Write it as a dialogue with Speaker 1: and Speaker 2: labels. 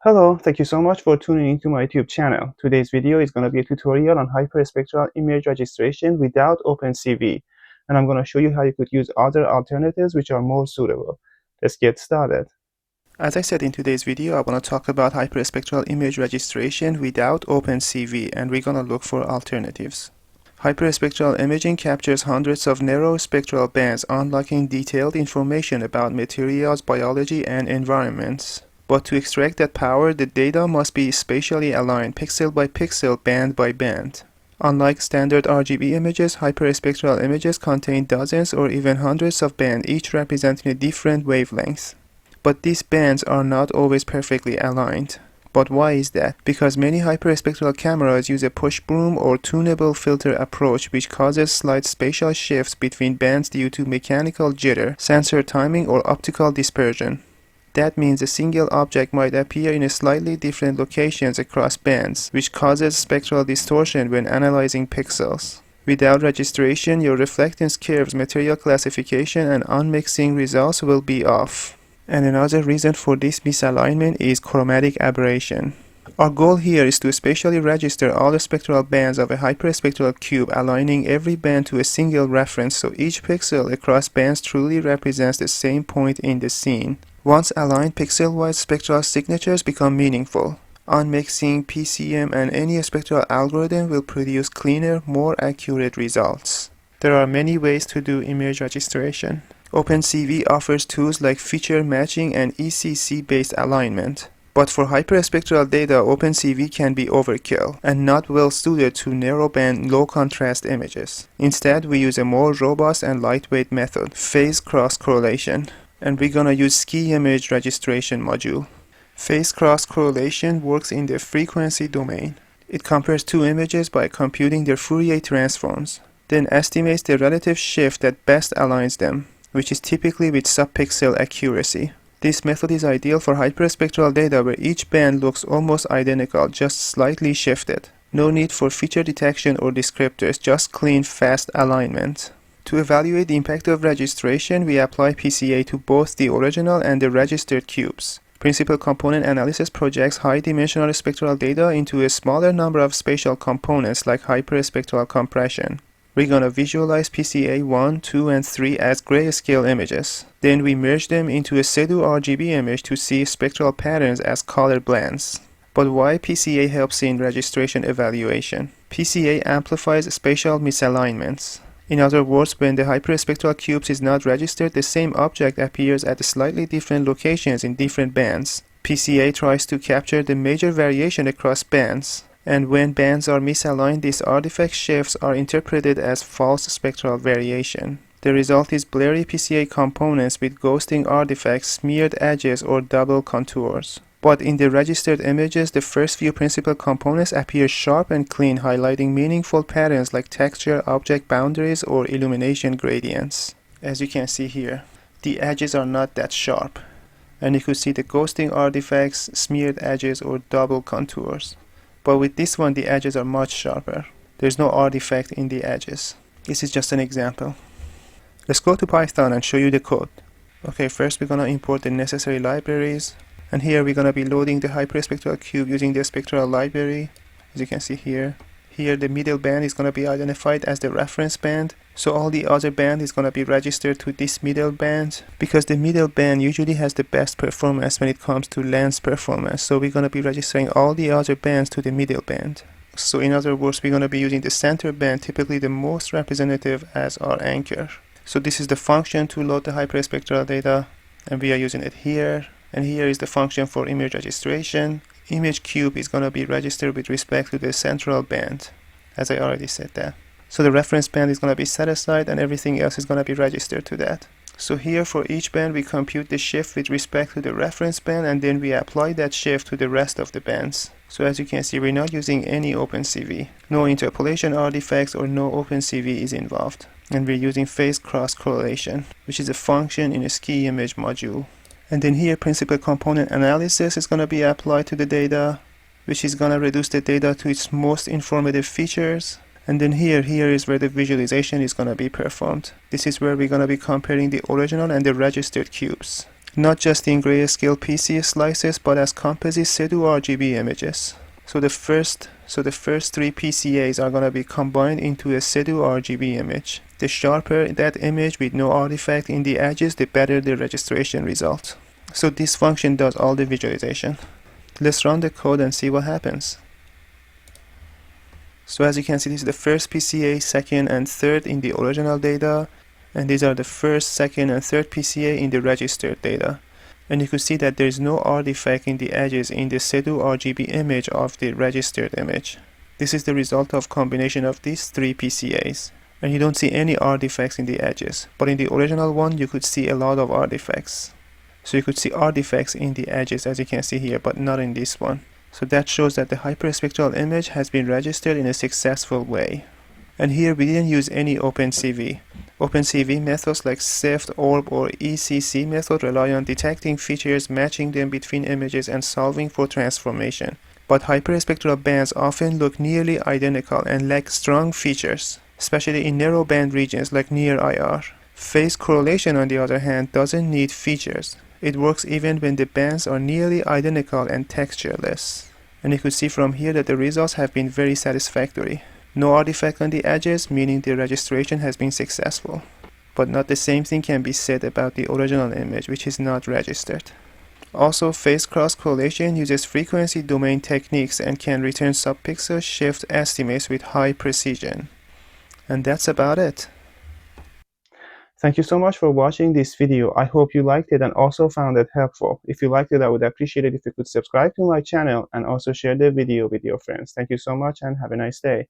Speaker 1: Hello, thank you so much for tuning into my YouTube channel. Today's video is going to be a tutorial on hyperspectral image registration without OpenCV, and I'm going to show you how you could use other alternatives which are more suitable. Let's get started. As I said in today's video, I want to talk about hyperspectral image registration without OpenCV, and we're going to look for alternatives. Hyperspectral imaging captures hundreds of narrow spectral bands, unlocking detailed information about materials, biology, and environments. But to extract that power, the data must be spatially aligned, pixel by pixel, band by band. Unlike standard RGB images, hyperspectral images contain dozens or even hundreds of bands, each representing a different wavelength. But these bands are not always perfectly aligned. But why is that? Because many hyperspectral cameras use a pushbroom or tunable filter approach, which causes slight spatial shifts between bands due to mechanical jitter, sensor timing, or optical dispersion. That means a single object might appear in slightly different locations across bands, which causes spectral distortion when analyzing pixels. Without registration, your reflectance curves, material classification, and unmixing results will be off. And another reason for this misalignment is chromatic aberration. Our goal here is to spatially register all the spectral bands of a hyperspectral cube, aligning every band to a single reference so each pixel across bands truly represents the same point in the scene. Once aligned, pixel-wise spectral signatures become meaningful. Unmixing, PCM, and any spectral algorithm will produce cleaner, more accurate results. There are many ways to do image registration. OpenCV offers tools like feature matching and ECC-based alignment. But for hyperspectral data, OpenCV can be overkill and not well suited to narrow-band, low-contrast images. Instead, we use a more robust and lightweight method, phase cross-correlation. And we're gonna use scikit-image registration module. Phase cross-correlation works in the frequency domain. It compares two images by computing their Fourier transforms, then estimates the relative shift that best aligns them, which is typically with subpixel accuracy. This method is ideal for hyperspectral data where each band looks almost identical, just slightly shifted. No need for feature detection or descriptors, just clean, fast alignment. To evaluate the impact of registration, we apply PCA to both the original and the registered cubes. Principal component analysis projects high-dimensional spectral data into a smaller number of spatial components like hyperspectral compression. We're gonna visualize PCA 1, 2, and 3 as grayscale images. Then we merge them into a pseudo RGB image to see spectral patterns as color blends. But why PCA helps in registration evaluation? PCA amplifies spatial misalignments. In other words, when the hyperspectral cubes is not registered, the same object appears at slightly different locations in different bands. PCA tries to capture the major variation across bands, and when bands are misaligned, these artifact shifts are interpreted as false spectral variation. The result is blurry PCA components with ghosting artifacts, smeared edges, or double contours. But in the registered images, the first few principal components appear sharp and clean, highlighting meaningful patterns like texture, object boundaries, or illumination gradients. As you can see here, the edges are not that sharp, and you could see the ghosting artifacts, smeared edges, or double contours. But with this one, the edges are much sharper. There's no artifact in the edges. This is just an example. Let's go to Python and show you the code. Okay, first we're gonna import the necessary libraries. And here we're going to be loading the hyperspectral cube using the spectral library, as you can see here. Here the middle band is going to be identified as the reference band. So all the other band is going to be registered to this middle band, because the middle band usually has the best performance when it comes to lens performance. So we're going to be registering all the other bands to the middle band. So in other words, we're going to be using the center band, typically the most representative, as our anchor. So this is the function to load the hyperspectral data, and we are using it here. And here is the function for image registration. Image cube is going to be registered with respect to the central band, as I already said that. So the reference band is going to be set aside and everything else is going to be registered to that. So here for each band we compute the shift with respect to the reference band, and then we apply that shift to the rest of the bands. So as you can see, we're not using any OpenCV. No interpolation artifacts or no OpenCV is involved. And we're using phase cross-correlation, which is a function in a scikit-image module. And then here principal component analysis is going to be applied to the data, which is going to reduce the data to its most informative features. And then here is where the visualization is going to be performed. This is where we're going to be comparing the original and the registered cubes. not just in grayscale PC slices, but as composite pseudo-RGB images. So the first three PCAs are going to be combined into a pseudo-RGB image. The sharper that image with no artifact in the edges, the better the registration result. So this function does all the visualization. Let's run the code and see what happens. So as you can see, this is the first PCA, second and third in the original data, and these are the first, second and third PCA in the registered data. And you can see that there is no artifact in the edges in the pseudo-RGB image of the registered image. This is the result of combination of these three PCAs. And you don't see any artifacts in the edges, but in the original one you could see a lot of artifacts. So you could see artifacts in the edges, as you can see here, but not in this one. So that shows that the hyperspectral image has been registered in a successful way. And here we didn't use any OpenCV. OpenCV methods like SIFT, ORB, or ECC method rely on detecting features, matching them between images, and solving for transformation. But hyperspectral bands often look nearly identical and lack strong features, especially in narrow band regions like near IR. Phase correlation, on the other hand, doesn't need features. It works even when the bands are nearly identical and textureless. And you could see from here that the results have been very satisfactory. No artifact on the edges, meaning the registration has been successful. But not the same thing can be said about the original image, which is not registered. Also, phase cross correlation uses frequency domain techniques and can return subpixel shift estimates with high precision. And that's about it. Thank you so much for watching this video. I hope you liked it and also found it helpful. If you liked it, I would appreciate it if you could subscribe to my channel and also share the video with your friends. Thank you so much and have a nice day.